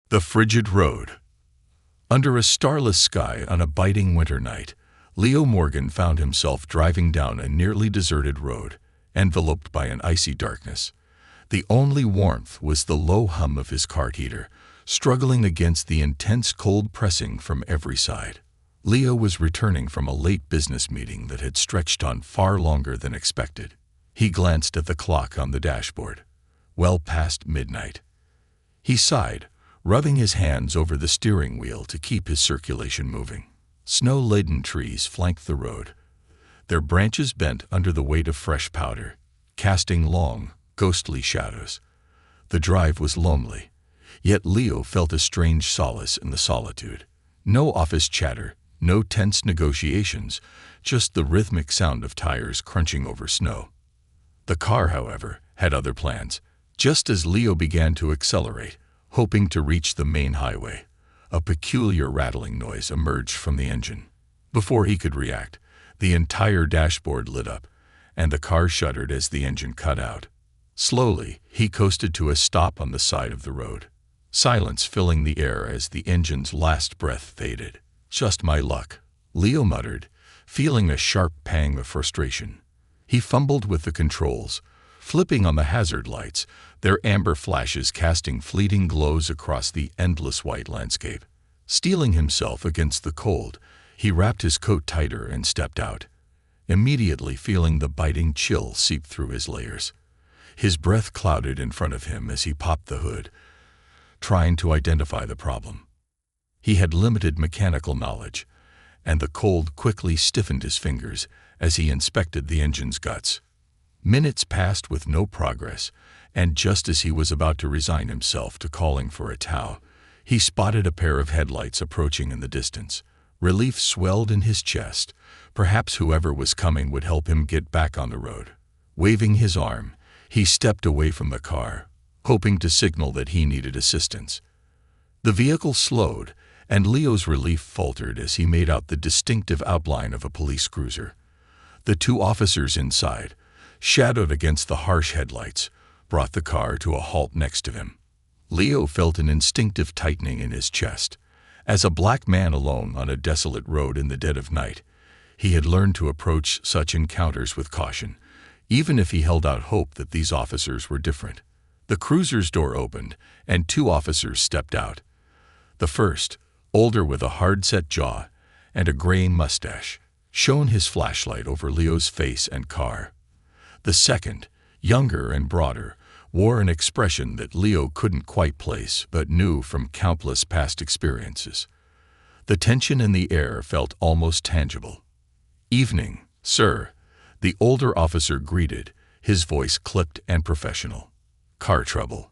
The frigid road. Under a starless sky on a biting winter night, Leo Morgan found himself driving down a nearly deserted road, enveloped by an icy darkness. The only warmth was the low hum of his cart heater, struggling against the intense cold pressing from every side. Leo was returning from a late business meeting that had stretched on far longer than expected. He glanced at the clock on the dashboard. Well past midnight. He sighed, rubbing his hands over the steering wheel to keep his circulation moving. Snow-laden trees flanked the road, their branches bent under the weight of fresh powder, casting long, ghostly shadows. The drive was lonely, yet Leo felt a strange solace in the solitude. No office chatter, no tense negotiations, just the rhythmic sound of tires crunching over snow. The car, however, had other plans. Just as Leo began to accelerate, hoping to reach the main highway, a peculiar rattling noise emerged from the engine. Before he could react, the entire dashboard lit up, and the car shuddered as the engine cut out. Slowly, he coasted to a stop on the side of the road, silence filling the air as the engine's last breath faded. "Just my luck," Leo muttered, feeling a sharp pang of frustration. He fumbled with the controls, flipping on the hazard lights, their amber flashes casting fleeting glows across the endless white landscape. Steeling himself against the cold, he wrapped his coat tighter and stepped out, immediately feeling the biting chill seep through his layers. His breath clouded in front of him as he popped the hood, trying to identify the problem. He had limited mechanical knowledge, and the cold quickly stiffened his fingers as he inspected the engine's guts. Minutes passed with no progress, and just as he was about to resign himself to calling for a tow, he spotted a pair of headlights approaching in the distance. Relief swelled in his chest. Perhaps whoever was coming would help him get back on the road. Waving his arm, he stepped away from the car, hoping to signal that he needed assistance. The vehicle slowed, and Leo's relief faltered as he made out the distinctive outline of a police cruiser. The two officers inside, shadowed against the harsh headlights, brought the car to a halt next to him. Leo felt an instinctive tightening in his chest. As a black man alone on a desolate road in the dead of night, he had learned to approach such encounters with caution, even if he held out hope that these officers were different. The cruiser's door opened, and two officers stepped out. The first, older with a hard-set jaw and a gray mustache, shone his flashlight over Leo's face and car. The second, younger and broader, wore an expression that Leo couldn't quite place but knew from countless past experiences. The tension in the air felt almost tangible. "Evening, sir," the older officer greeted, his voice clipped and professional. "Car trouble?"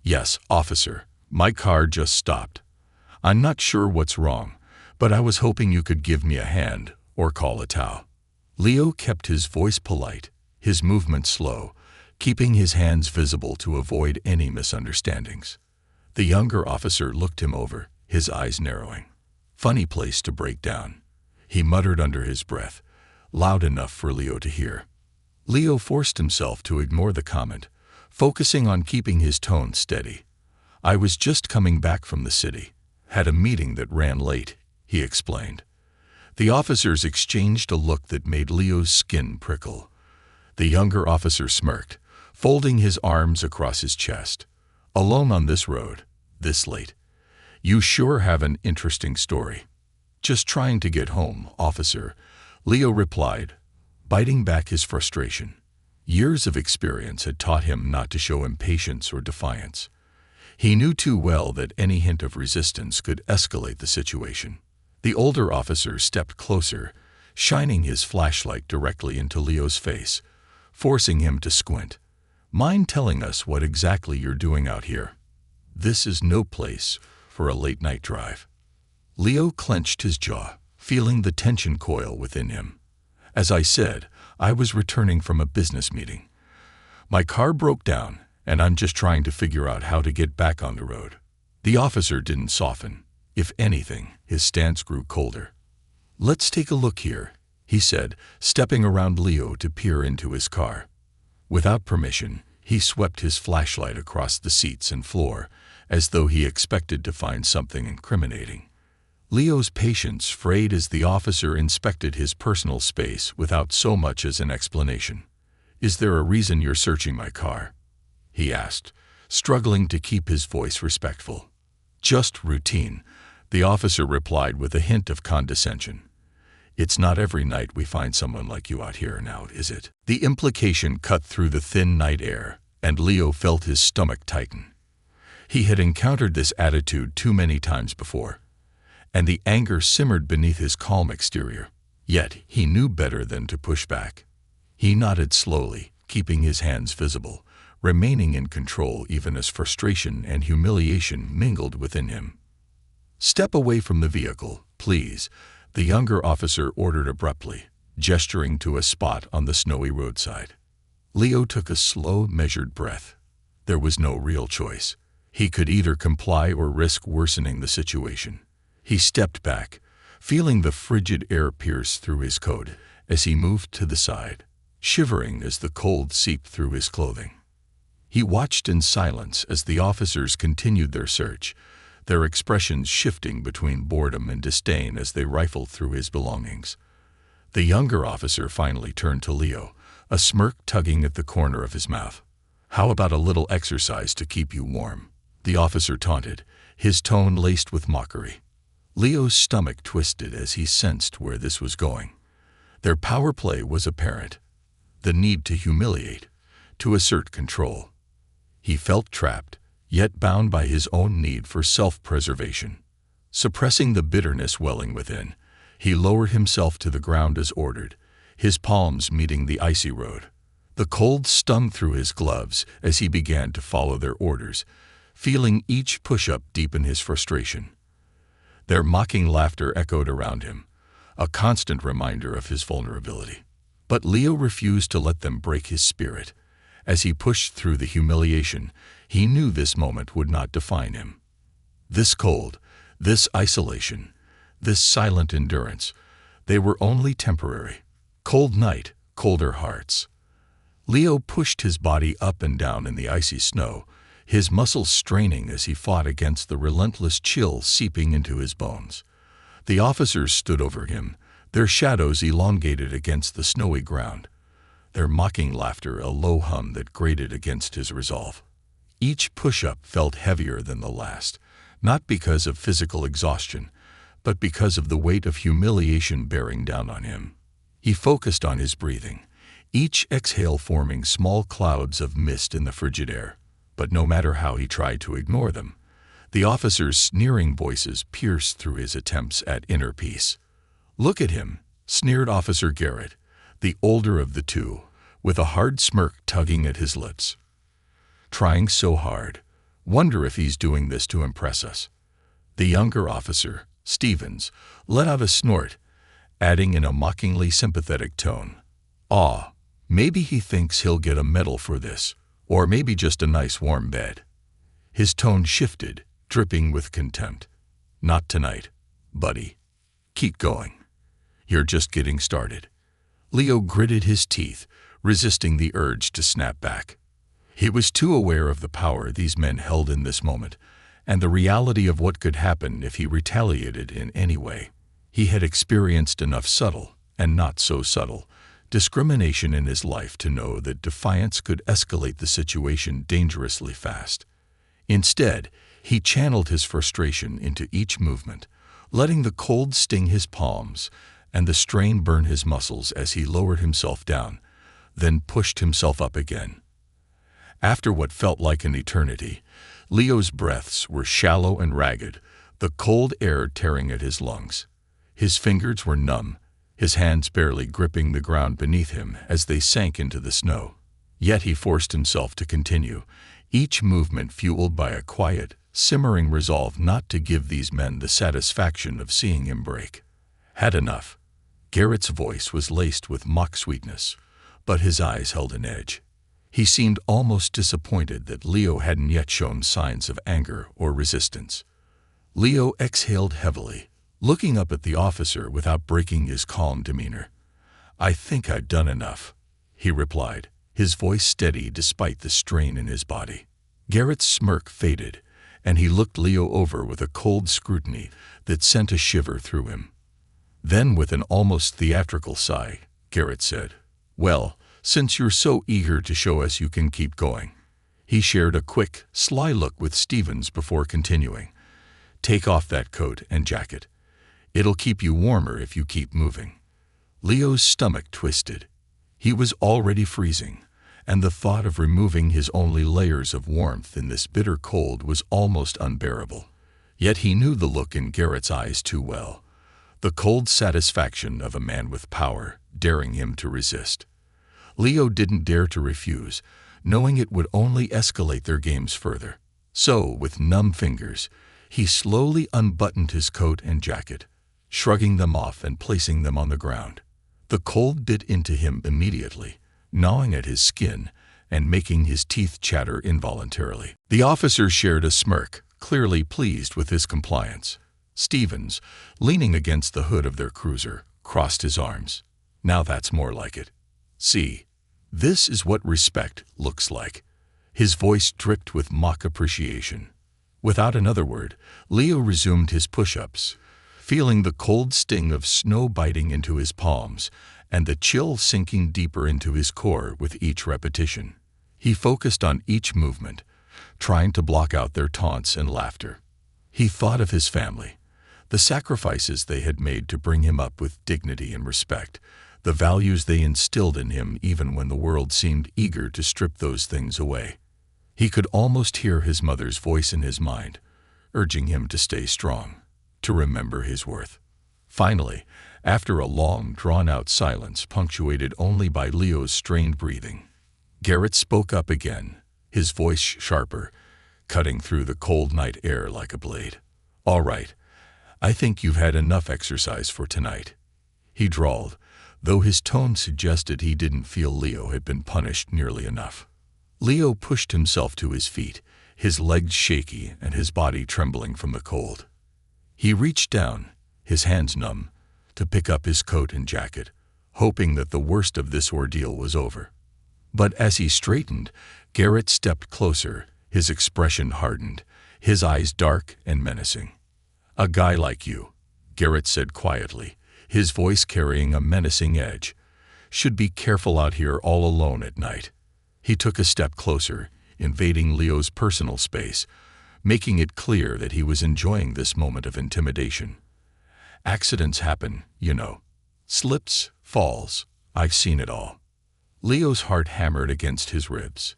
"Yes, officer. My car just stopped. I'm not sure what's wrong, but I was hoping you could give me a hand or call a tow." Leo kept his voice polite, his movements slow, keeping his hands visible to avoid any misunderstandings. The younger officer looked him over, his eyes narrowing. "Funny place to break down," he muttered under his breath, loud enough for Leo to hear. Leo forced himself to ignore the comment, focusing on keeping his tone steady. "I was just coming back from the city. Had a meeting that ran late," he explained. The officers exchanged a look that made Leo's skin prickle. The younger officer smirked, folding his arms across his chest. "Alone on this road, this late? You sure have an interesting story." "Just trying to get home, officer," Leo replied, biting back his frustration. Years of experience had taught him not to show impatience or defiance. He knew too well that any hint of resistance could escalate the situation. The older officer stepped closer, shining his flashlight directly into Leo's face, forcing him to squint. "Mind telling us what exactly you're doing out here? This is no place for a late-night drive." Leo clenched his jaw, feeling the tension coil within him. "As I said, I was returning from a business meeting. My car broke down, and I'm just trying to figure out how to get back on the road." The officer didn't soften. If anything, his stance grew colder. "Let's take a look here," he said, stepping around Leo to peer into his car. Without permission, he swept his flashlight across the seats and floor, as though he expected to find something incriminating. Leo's patience frayed as the officer inspected his personal space without so much as an explanation. "Is there a reason you're searching my car?" he asked, struggling to keep his voice respectful. "Just routine," the officer replied with a hint of condescension. "It's not every night we find someone like you out here now, is it?" The implication cut through the thin night air, and Leo felt his stomach tighten. He had encountered this attitude too many times before, and the anger simmered beneath his calm exterior. Yet he knew better than to push back. He nodded slowly, keeping his hands visible, remaining in control even as frustration and humiliation mingled within him. "Step away from the vehicle, please," the younger officer ordered abruptly, gesturing to a spot on the snowy roadside. Leo took a slow, measured breath. There was no real choice. He could either comply or risk worsening the situation. He stepped back, feeling the frigid air pierce through his coat as he moved to the side, shivering as the cold seeped through his clothing. He watched in silence as the officers continued their search, their expressions shifting between boredom and disdain as they rifled through his belongings. The younger officer finally turned to Leo, a smirk tugging at the corner of his mouth. "How about a little exercise to keep you warm?" the officer taunted, his tone laced with mockery. Leo's stomach twisted as he sensed where this was going. Their power play was apparent. The need to humiliate, to assert control. He felt trapped, yet bound by his own need for self-preservation. Suppressing the bitterness welling within, he lowered himself to the ground as ordered, his palms meeting the icy road. The cold stung through his gloves as he began to follow their orders, feeling each push-up deepen his frustration. Their mocking laughter echoed around him, a constant reminder of his vulnerability. But Leo refused to let them break his spirit. As he pushed through the humiliation, he knew this moment would not define him. This cold, this isolation, this silent endurance, they were only temporary. Cold night, colder hearts. Leo pushed his body up and down in the icy snow, his muscles straining as he fought against the relentless chill seeping into his bones. The officers stood over him, their shadows elongated against the snowy ground, their mocking laughter a low hum that grated against his resolve. Each push-up felt heavier than the last, not because of physical exhaustion, but because of the weight of humiliation bearing down on him. He focused on his breathing, each exhale forming small clouds of mist in the frigid air. But no matter how he tried to ignore them, the officers' sneering voices pierced through his attempts at inner peace. "Look at him," sneered Officer Garrett, the older of the two, with a hard smirk tugging at his lips. "Trying so hard. Wonder if he's doing this to impress us." The younger officer, Stevens, let out a snort, adding in a mockingly sympathetic tone, "Aw, maybe he thinks he'll get a medal for this. Or maybe just a nice warm bed." His tone shifted, dripping with contempt. "Not tonight, buddy. Keep going. You're just getting started." Leo gritted his teeth, resisting the urge to snap back. He was too aware of the power these men held in this moment, and the reality of what could happen if he retaliated in any way. He had experienced enough subtle, and not so subtle, discrimination in his life to know that defiance could escalate the situation dangerously fast. Instead, he channeled his frustration into each movement, letting the cold sting his palms and the strain burn his muscles as he lowered himself down, then pushed himself up again. After what felt like an eternity, Leo's breaths were shallow and ragged, the cold air tearing at his lungs. His fingers were numb, his hands barely gripping the ground beneath him as they sank into the snow. Yet he forced himself to continue, each movement fueled by a quiet, simmering resolve not to give these men the satisfaction of seeing him break. Had enough. Garrett's voice was laced with mock sweetness, but his eyes held an edge. He seemed almost disappointed that Leo hadn't yet shown signs of anger or resistance. Leo exhaled heavily, looking up at the officer without breaking his calm demeanor. "I think I've done enough," he replied, his voice steady despite the strain in his body. Garrett's smirk faded, and he looked Leo over with a cold scrutiny that sent a shiver through him. Then, with an almost theatrical sigh, Garrett said, "Well, since you're so eager to show us you can keep going." He shared a quick, sly look with Stevens before continuing. "Take off that coat and jacket. It'll keep you warmer if you keep moving." Leo's stomach twisted. He was already freezing, and the thought of removing his only layers of warmth in this bitter cold was almost unbearable. Yet he knew the look in Garrett's eyes too well. The cold satisfaction of a man with power, daring him to resist. Leo didn't dare to refuse, knowing it would only escalate their games further. So, with numb fingers, he slowly unbuttoned his coat and jacket, shrugging them off and placing them on the ground. The cold bit into him immediately, gnawing at his skin and making his teeth chatter involuntarily. The officer shared a smirk, clearly pleased with his compliance. Stevens, leaning against the hood of their cruiser, crossed his arms. "Now that's more like it. See, this is what respect looks like." His voice dripped with mock appreciation. Without another word, Leo resumed his push-ups, feeling the cold sting of snow biting into his palms and the chill sinking deeper into his core with each repetition. He focused on each movement, trying to block out their taunts and laughter. He thought of his family, the sacrifices they had made to bring him up with dignity and respect, the values they instilled in him even when the world seemed eager to strip those things away. He could almost hear his mother's voice in his mind, urging him to stay strong, to remember his worth. Finally, after a long, drawn-out silence punctuated only by Leo's strained breathing, Garrett spoke up again, his voice sharper, cutting through the cold night air like a blade. "All right, I think you've had enough exercise for tonight," he drawled, though his tone suggested he didn't feel Leo had been punished nearly enough. Leo pushed himself to his feet, his legs shaky and his body trembling from the cold. He reached down, his hands numb, to pick up his coat and jacket, hoping that the worst of this ordeal was over. But as he straightened, Garrett stepped closer, his expression hardened, his eyes dark and menacing. "A guy like you," Garrett said quietly, his voice carrying a menacing edge, "should be careful out here all alone at night." He took a step closer, invading Leo's personal space, making it clear that he was enjoying this moment of intimidation. "Accidents happen, you know. Slips, falls. I've seen it all." Leo's heart hammered against his ribs.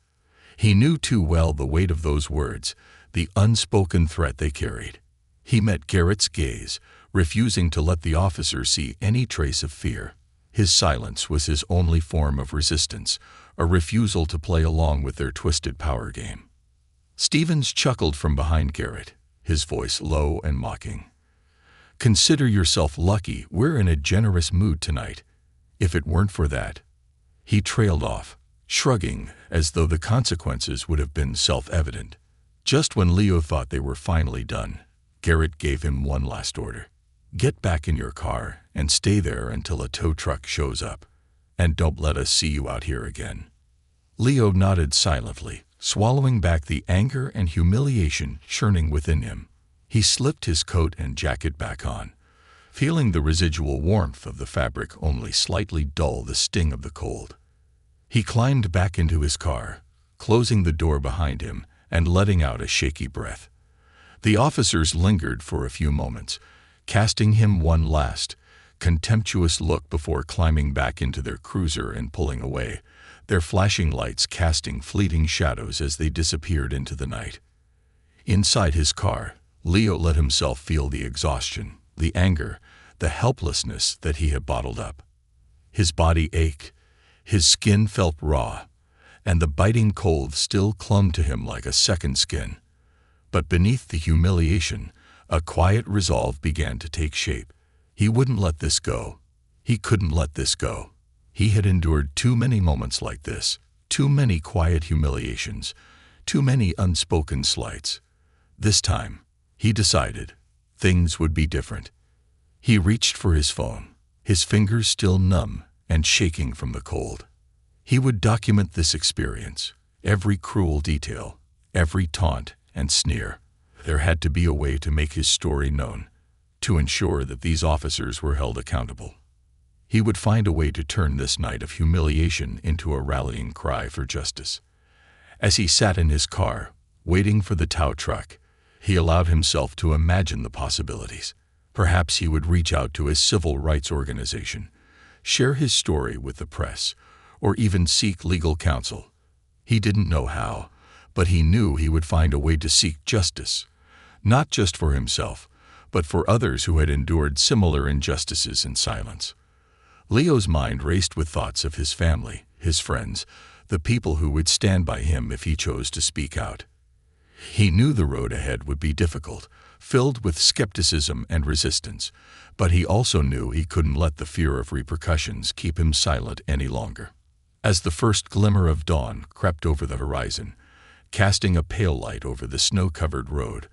He knew too well the weight of those words, the unspoken threat they carried. He met Garrett's gaze, refusing to let the officer see any trace of fear. His silence was his only form of resistance, a refusal to play along with their twisted power game. Stevens chuckled from behind Garrett, his voice low and mocking. "Consider yourself lucky we're in a generous mood tonight. If it weren't for that..." He trailed off, shrugging as though the consequences would have been self-evident. Just when Leo thought they were finally done, Garrett gave him one last order. "Get back in your car and stay there until a tow truck shows up. And don't let us see you out here again." Leo nodded silently, swallowing back the anger and humiliation churning within him. He slipped his coat and jacket back on, feeling the residual warmth of the fabric only slightly dull the sting of the cold. He climbed back into his car, closing the door behind him and letting out a shaky breath. The officers lingered for a few moments, casting him one last, contemptuous look before climbing back into their cruiser and pulling away, their flashing lights casting fleeting shadows as they disappeared into the night. Inside his car, Leo let himself feel the exhaustion, the anger, the helplessness that he had bottled up. His body ached, his skin felt raw, and the biting cold still clung to him like a second skin. But beneath the humiliation, a quiet resolve began to take shape. He wouldn't let this go. He couldn't let this go. He had endured too many moments like this, too many quiet humiliations, too many unspoken slights. This time, he decided, things would be different. He reached for his phone, his fingers still numb and shaking from the cold. He would document this experience, every cruel detail, every taunt and sneer. There had to be a way to make his story known, to ensure that these officers were held accountable. He would find a way to turn this night of humiliation into a rallying cry for justice. As he sat in his car, waiting for the tow truck, he allowed himself to imagine the possibilities. Perhaps he would reach out to his civil rights organization, share his story with the press, or even seek legal counsel. He didn't know how, but he knew he would find a way to seek justice, not just for himself, but for others who had endured similar injustices in silence. Leo's mind raced with thoughts of his family, his friends, the people who would stand by him if he chose to speak out. He knew the road ahead would be difficult, filled with skepticism and resistance, but he also knew he couldn't let the fear of repercussions keep him silent any longer. As the first glimmer of dawn crept over the horizon, casting a pale light over the snow-covered road,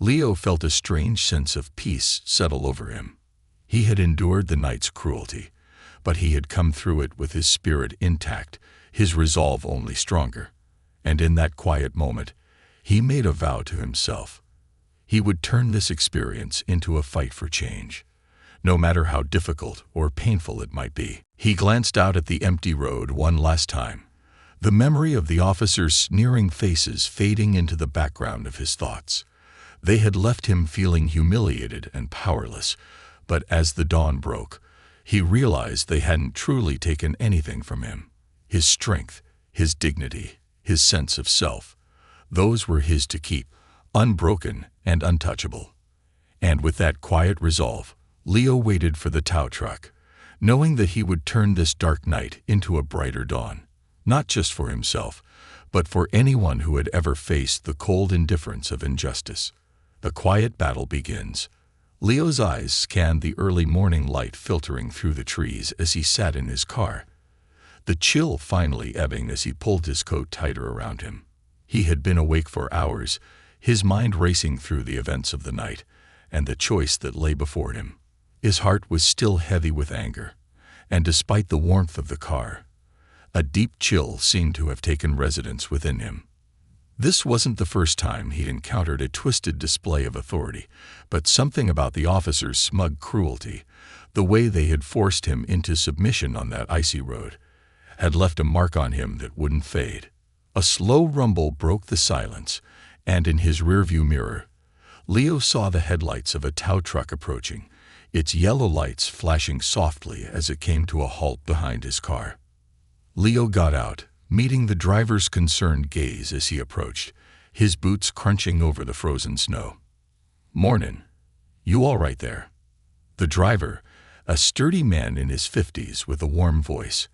Leo felt a strange sense of peace settle over him. He had endured the night's cruelty, but he had come through it with his spirit intact, his resolve only stronger. And in that quiet moment, he made a vow to himself. He would turn this experience into a fight for change, no matter how difficult or painful it might be. He glanced out at the empty road one last time, the memory of the officers' sneering faces fading into the background of his thoughts. They had left him feeling humiliated and powerless, but as the dawn broke, he realized they hadn't truly taken anything from him. His strength, his dignity, his sense of self, those were his to keep, unbroken and untouchable. And with that quiet resolve, Leo waited for the tow truck, knowing that he would turn this dark night into a brighter dawn, not just for himself, but for anyone who had ever faced the cold indifference of injustice. The quiet battle begins. Leo's eyes scanned the early morning light filtering through the trees as he sat in his car, the chill finally ebbing as he pulled his coat tighter around him. He had been awake for hours, his mind racing through the events of the night and the choice that lay before him. His heart was still heavy with anger, and despite the warmth of the car, a deep chill seemed to have taken residence within him. This wasn't the first time he'd encountered a twisted display of authority, but something about the officers' smug cruelty, the way they had forced him into submission on that icy road, had left a mark on him that wouldn't fade. A slow rumble broke the silence, and in his rearview mirror, Leo saw the headlights of a tow truck approaching, its yellow lights flashing softly as it came to a halt behind his car. Leo got out, meeting the driver's concerned gaze as he approached, his boots crunching over the frozen snow. "Mornin'. You all right there?" The driver, a sturdy man in his 50s with a warm voice,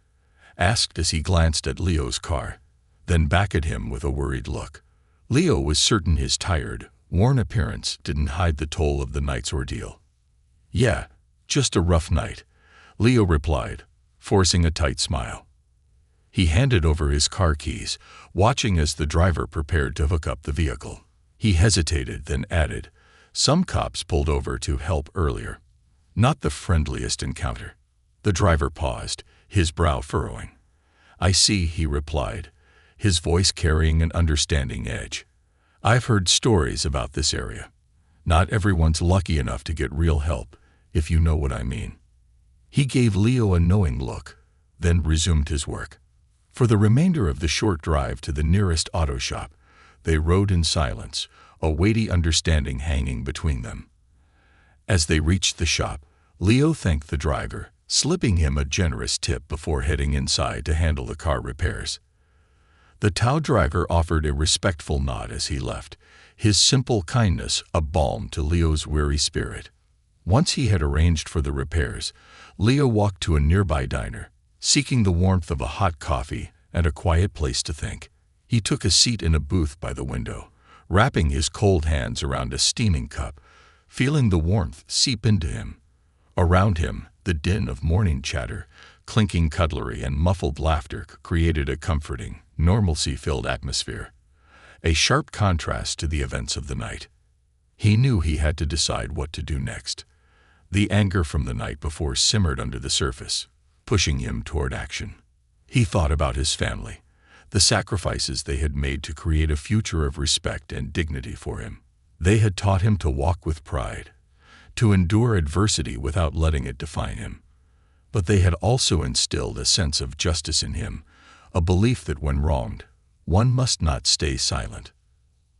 asked as he glanced at Leo's car, then back at him with a worried look. Leo was certain his tired, worn appearance didn't hide the toll of the night's ordeal. "Yeah, just a rough night," Leo replied, forcing a tight smile. He handed over his car keys, watching as the driver prepared to hook up the vehicle. He hesitated, then added, "Some cops pulled over to help earlier. Not the friendliest encounter." The driver paused, his brow furrowing. "I see," he replied, his voice carrying an understanding edge. "I've heard stories about this area. Not everyone's lucky enough to get real help, if you know what I mean." He gave Leo a knowing look, then resumed his work. For the remainder of the short drive to the nearest auto shop, they rode in silence, a weighty understanding hanging between them. As they reached the shop, Leo thanked the driver, slipping him a generous tip before heading inside to handle the car repairs. The tow driver offered a respectful nod as he left, his simple kindness a balm to Leo's weary spirit. Once he had arranged for the repairs, Leo walked to a nearby diner, seeking the warmth of a hot coffee and a quiet place to think. He took a seat in a booth by the window, wrapping his cold hands around a steaming cup, feeling the warmth seep into him. Around him, the din of morning chatter, clinking cutlery and muffled laughter created a comforting, normalcy-filled atmosphere, a sharp contrast to the events of the night. He knew he had to decide what to do next. The anger from the night before simmered under the surface, pushing him toward action. He thought about his family, the sacrifices they had made to create a future of respect and dignity for him. They had taught him to walk with pride, to endure adversity without letting it define him. But they had also instilled a sense of justice in him, a belief that when wronged, one must not stay silent.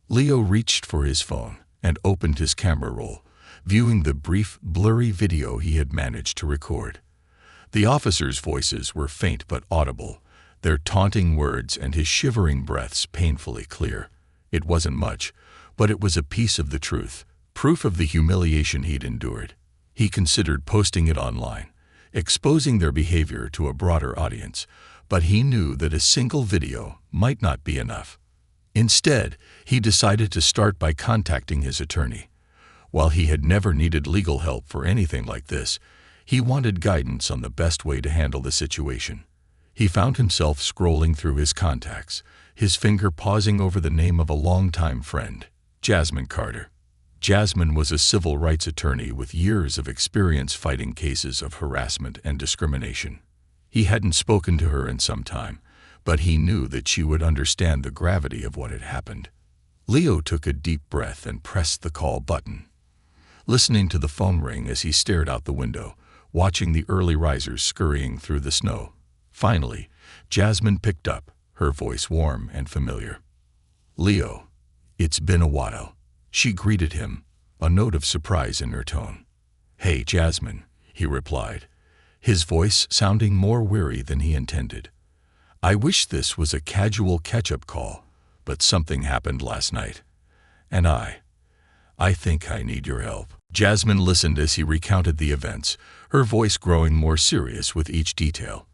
Leo reached for his phone and opened his camera roll, viewing the brief, blurry video he had managed to record. The officers' voices were faint but audible, their taunting words and his shivering breaths painfully clear. It wasn't much, but it was a piece of the truth, proof of the humiliation he'd endured. He considered posting it online, exposing their behavior to a broader audience, but he knew that a single video might not be enough. Instead, he decided to start by contacting his attorney. While he had never needed legal help for anything like this, he wanted guidance on the best way to handle the situation. He found himself scrolling through his contacts, his finger pausing over the name of a longtime friend, Jasmine Carter. Jasmine was a civil rights attorney with years of experience fighting cases of harassment and discrimination. He hadn't spoken to her in some time, but he knew that she would understand the gravity of what had happened. Leo took a deep breath and pressed the call button, listening to the phone ring as he stared out the window, watching the early risers scurrying through the snow. Finally, Jasmine picked up, her voice warm and familiar. "Leo, it's been a while." She greeted him, a note of surprise in her tone. "Hey, Jasmine," he replied, his voice sounding more weary than he intended. "I wish this was a casual catch-up call, but something happened last night. And I think I need your help." Jasmine listened as he recounted the events, her voice growing more serious with each detail.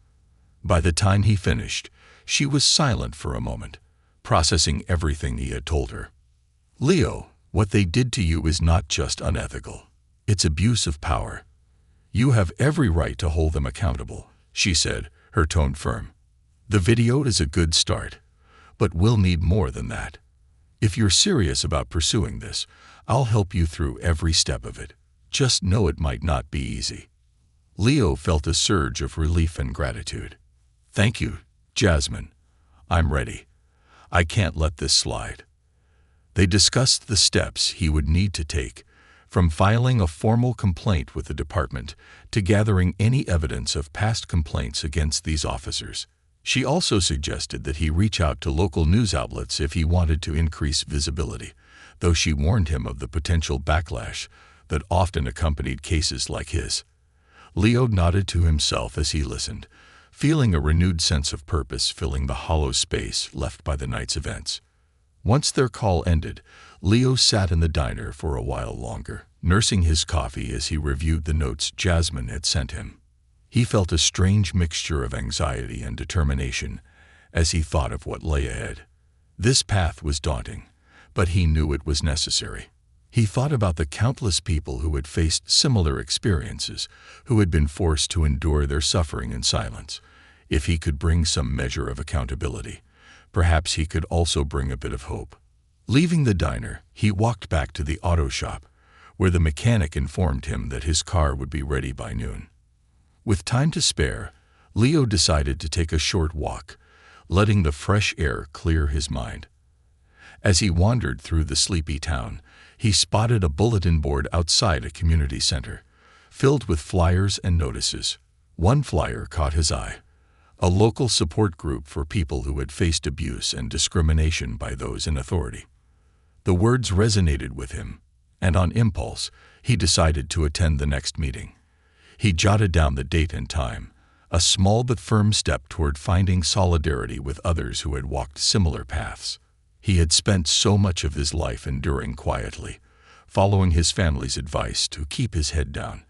By the time he finished, she was silent for a moment, processing everything he had told her. "Leo, what they did to you is not just unethical. It's abuse of power. You have every right to hold them accountable," she said, her tone firm. "The video is a good start, but we'll need more than that. If you're serious about pursuing this, I'll help you through every step of it. Just know it might not be easy." Leo felt a surge of relief and gratitude. "Thank you, Jasmine. I'm ready. I can't let this slide." They discussed the steps he would need to take, from filing a formal complaint with the department to gathering any evidence of past complaints against these officers. She also suggested that he reach out to local news outlets if he wanted to increase visibility, though she warned him of the potential backlash that often accompanied cases like his. Leo nodded to himself as he listened, feeling a renewed sense of purpose filling the hollow space left by the night's events. Once their call ended, Leo sat in the diner for a while longer, nursing his coffee as he reviewed the notes Jasmine had sent him. He felt a strange mixture of anxiety and determination as he thought of what lay ahead. This path was daunting, but he knew it was necessary. He thought about the countless people who had faced similar experiences, who had been forced to endure their suffering in silence. If he could bring some measure of accountability, perhaps he could also bring a bit of hope. Leaving the diner, he walked back to the auto shop, where the mechanic informed him that his car would be ready by noon. With time to spare, Leo decided to take a short walk, letting the fresh air clear his mind. As he wandered through the sleepy town, he spotted a bulletin board outside a community center, filled with flyers and notices. One flyer caught his eye: a local support group for people who had faced abuse and discrimination by those in authority. The words resonated with him, and on impulse, he decided to attend the next meeting. He jotted down the date and time, a small but firm step toward finding solidarity with others who had walked similar paths. He had spent so much of his life enduring quietly, following his family's advice to keep his head down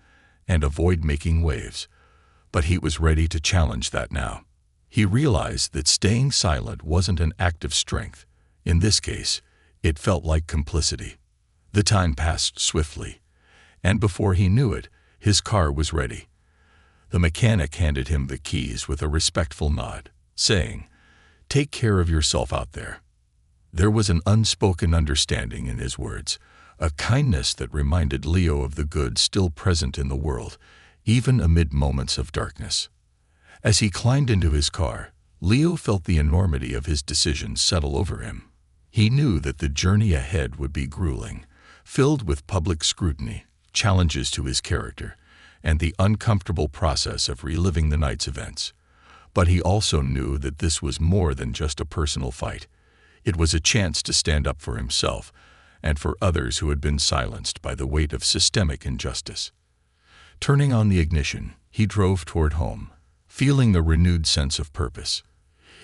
and avoid making waves, but he was ready to challenge that now. He realized that staying silent wasn't an act of strength. In this case, it felt like complicity. The time passed swiftly, and before he knew it, his car was ready. The mechanic handed him the keys with a respectful nod, saying, "Take care of yourself out there." There was an unspoken understanding in his words, a kindness that reminded Leo of the good still present in the world, even amid moments of darkness. As he climbed into his car, Leo felt the enormity of his decision settle over him. He knew that the journey ahead would be grueling, filled with public scrutiny, challenges to his character, and the uncomfortable process of reliving the night's events. But he also knew that this was more than just a personal fight. It was a chance to stand up for himself and for others who had been silenced by the weight of systemic injustice. Turning on the ignition, he drove toward home, feeling a renewed sense of purpose.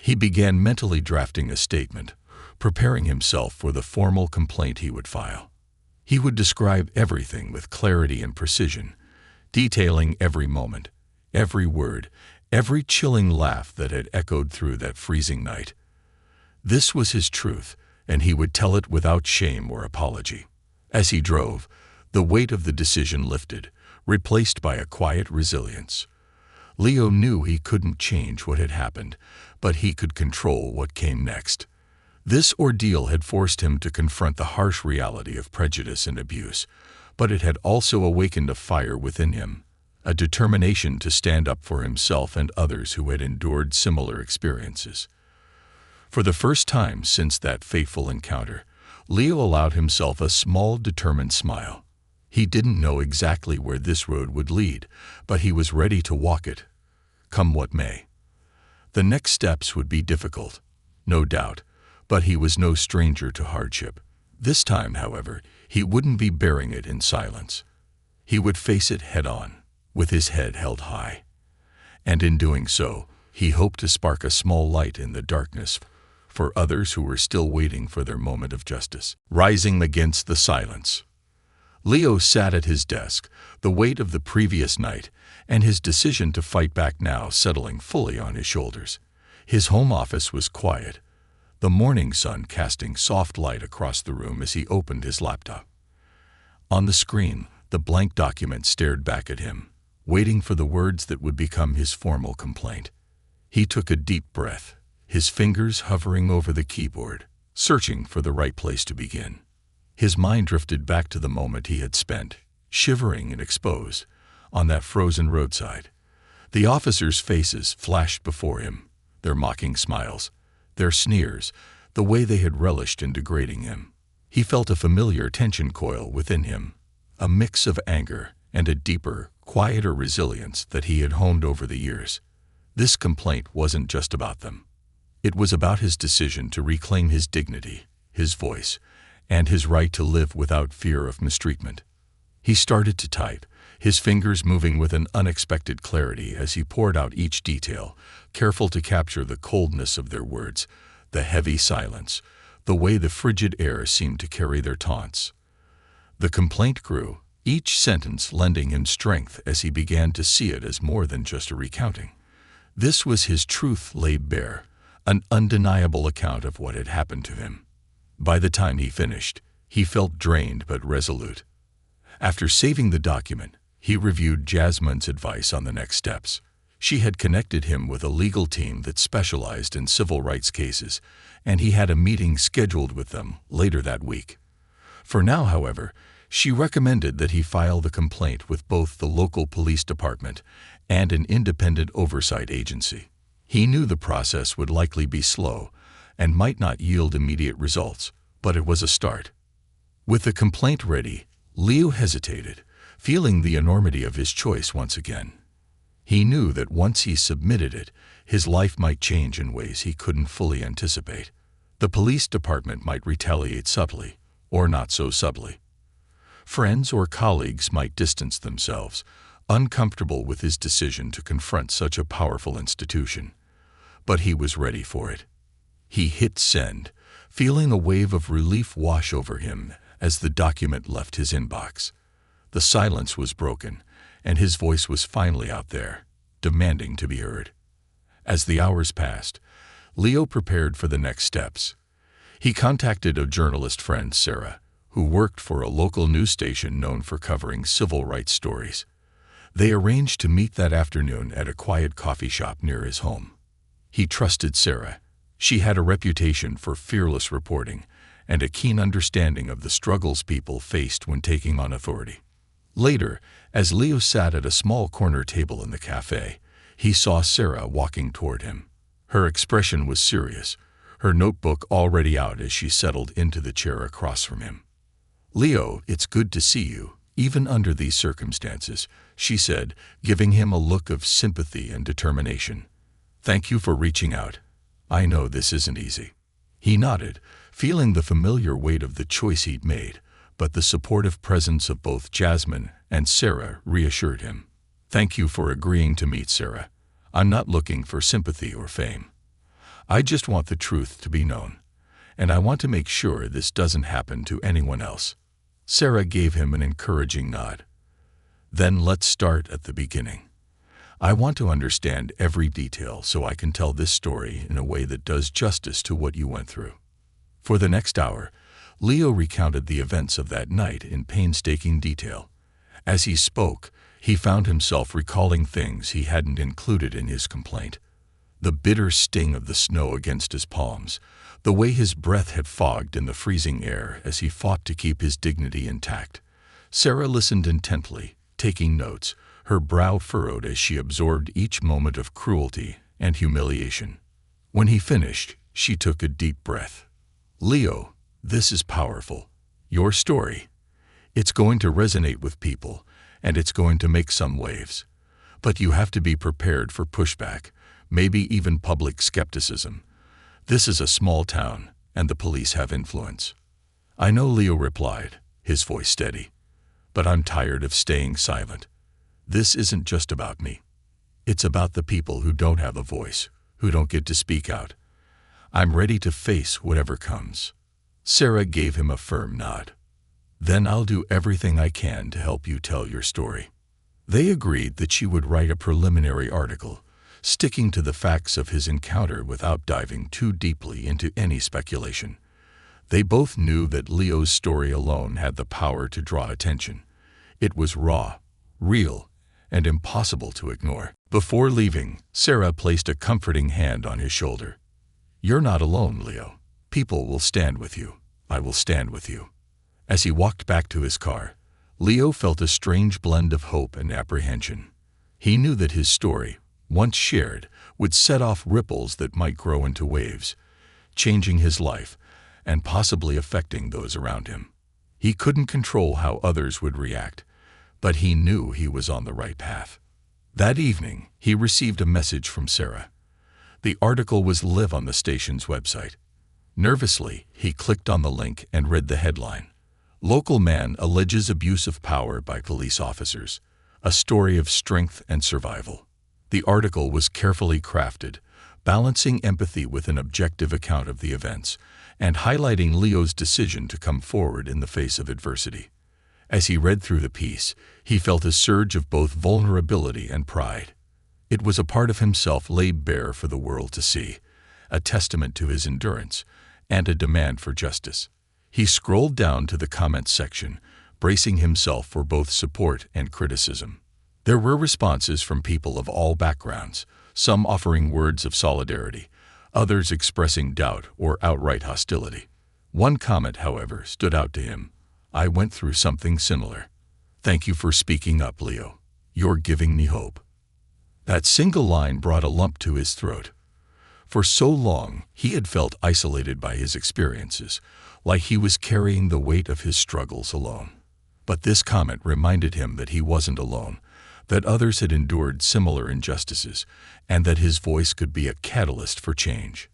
He began mentally drafting a statement, preparing himself for the formal complaint he would file. He would describe everything with clarity and precision, detailing every moment, every word, every chilling laugh that had echoed through that freezing night. This was his truth, and he would tell it without shame or apology. As he drove, the weight of the decision lifted, replaced by a quiet resilience. Leo knew he couldn't change what had happened, but he could control what came next. This ordeal had forced him to confront the harsh reality of prejudice and abuse, but it had also awakened a fire within him, a determination to stand up for himself and others who had endured similar experiences. For the first time since that fateful encounter, Leo allowed himself a small, determined smile. He didn't know exactly where this road would lead, but he was ready to walk it, come what may. The next steps would be difficult, no doubt, but he was no stranger to hardship. This time, however, he wouldn't be bearing it in silence. He would face it head-on, with his head held high. And in doing so, he hoped to spark a small light in the darkness for others who were still waiting for their moment of justice. Rising against the silence, Leo sat at his desk, the weight of the previous night and his decision to fight back now settling fully on his shoulders. His home office was quiet, the morning sun casting soft light across the room as he opened his laptop. On the screen, the blank document stared back at him, waiting for the words that would become his formal complaint. He took a deep breath, his fingers hovering over the keyboard, searching for the right place to begin. His mind drifted back to the moment he had spent, shivering and exposed, on that frozen roadside. The officers' faces flashed before him, their mocking smiles, their sneers, the way they had relished in degrading him. He felt a familiar tension coil within him, a mix of anger and a deeper, quieter resilience that he had honed over the years. This complaint wasn't just about them. It was about his decision to reclaim his dignity, his voice, and his right to live without fear of mistreatment. He started to type, his fingers moving with an unexpected clarity as he poured out each detail, careful to capture the coldness of their words, the heavy silence, the way the frigid air seemed to carry their taunts. The complaint grew, each sentence lending him strength as he began to see it as more than just a recounting. This was his truth laid bare, an undeniable account of what had happened to him. By the time he finished, he felt drained but resolute. After saving the document, he reviewed Jasmine's advice on the next steps. She had connected him with a legal team that specialized in civil rights cases, and he had a meeting scheduled with them later that week. For now, however, she recommended that he file the complaint with both the local police department and an independent oversight agency. He knew the process would likely be slow and might not yield immediate results, but it was a start. With the complaint ready, Leo hesitated, feeling the enormity of his choice once again. He knew that once he submitted it, his life might change in ways he couldn't fully anticipate. The police department might retaliate subtly, or not so subtly. Friends or colleagues might distance themselves, uncomfortable with his decision to confront such a powerful institution. But he was ready for it. He hit send, feeling a wave of relief wash over him as the document left his inbox. The silence was broken, and his voice was finally out there, demanding to be heard. As the hours passed, Leo prepared for the next steps. He contacted a journalist friend, Sarah, who worked for a local news station known for covering civil rights stories. They arranged to meet that afternoon at a quiet coffee shop near his home. He trusted Sarah. She had a reputation for fearless reporting and a keen understanding of the struggles people faced when taking on authority. Later, as Leo sat at a small corner table in the cafe, he saw Sarah walking toward him. Her expression was serious, her notebook already out as she settled into the chair across from him. "Leo, it's good to see you, even under these circumstances," she said, giving him a look of sympathy and determination. "Thank you for reaching out. I know this isn't easy." He nodded, feeling the familiar weight of the choice he'd made, but the supportive presence of both Jasmine and Sarah reassured him. "Thank you for agreeing to meet, Sarah. I'm not looking for sympathy or fame. I just want the truth to be known, and I want to make sure this doesn't happen to anyone else." Sarah gave him an encouraging nod. "Then let's start at the beginning. I want to understand every detail so I can tell this story in a way that does justice to what you went through." For the next hour, Leo recounted the events of that night in painstaking detail. As he spoke, he found himself recalling things he hadn't included in his complaint. The bitter sting of the snow against his palms, the way his breath had fogged in the freezing air as he fought to keep his dignity intact. Sarah listened intently, taking notes, her brow furrowed as she absorbed each moment of cruelty and humiliation. When he finished, she took a deep breath. "Leo, this is powerful. Your story. It's going to resonate with people, and it's going to make some waves. But you have to be prepared for pushback, maybe even public skepticism. This is a small town, and the police have influence." "I know," Leo replied, his voice steady. "But I'm tired of staying silent. This isn't just about me. It's about the people who don't have a voice, who don't get to speak out. I'm ready to face whatever comes." Sarah gave him a firm nod. "Then I'll do everything I can to help you tell your story." They agreed that she would write a preliminary article, sticking to the facts of his encounter without diving too deeply into any speculation. They both knew that Leo's story alone had the power to draw attention. It was raw, real, and impossible to ignore. Before leaving, Sarah placed a comforting hand on his shoulder. "You're not alone, Leo. People will stand with you. I will stand with you." As he walked back to his car, Leo felt a strange blend of hope and apprehension. He knew that his story, once shared, would set off ripples that might grow into waves, changing his life and possibly affecting those around him. He couldn't control how others would react, but he knew he was on the right path. That evening, he received a message from Sarah. The article was live on the station's website. Nervously, he clicked on the link and read the headline. "Local man alleges abuse of power by police officers. A story of strength and survival." The article was carefully crafted, balancing empathy with an objective account of the events, and highlighting Leo's decision to come forward in the face of adversity. As he read through the piece, he felt a surge of both vulnerability and pride. It was a part of himself laid bare for the world to see, a testament to his endurance, and a demand for justice. He scrolled down to the comments section, bracing himself for both support and criticism. There were responses from people of all backgrounds, some offering words of solidarity, others expressing doubt or outright hostility. One comment, however, stood out to him. "I went through something similar. Thank you for speaking up, Leo. You're giving me hope." That single line brought a lump to his throat. For so long, he had felt isolated by his experiences, like he was carrying the weight of his struggles alone. But this comment reminded him that he wasn't alone, that others had endured similar injustices, and that his voice could be a catalyst for change.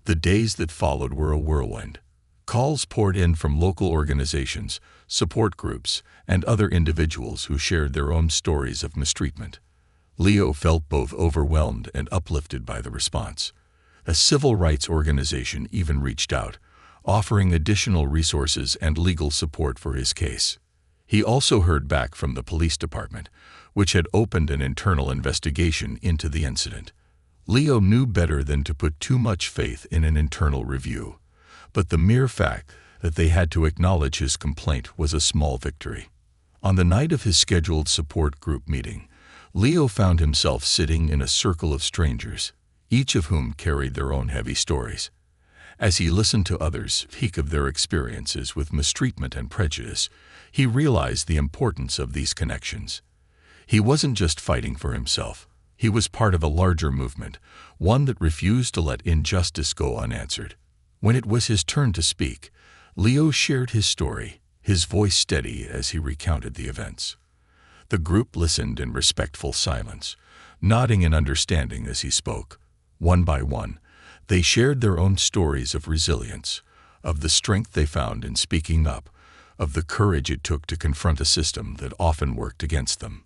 The days that followed were a whirlwind. Calls poured in from local organizations, support groups, and other individuals who shared their own stories of mistreatment. Leo felt both overwhelmed and uplifted by the response. A civil rights organization even reached out, offering additional resources and legal support for his case. He also heard back from the police department, which had opened an internal investigation into the incident. Leo knew better than to put too much faith in an internal review, but the mere fact that they had to acknowledge his complaint was a small victory. On the night of his scheduled support group meeting, Leo found himself sitting in a circle of strangers, each of whom carried their own heavy stories. As he listened to others speak of their experiences with mistreatment and prejudice, he realized the importance of these connections. He wasn't just fighting for himself. He was part of a larger movement, one that refused to let injustice go unanswered. When it was his turn to speak, Leo shared his story, his voice steady as he recounted the events. The group listened in respectful silence, nodding in understanding as he spoke. One by one, they shared their own stories of resilience, of the strength they found in speaking up, of the courage it took to confront a system that often worked against them.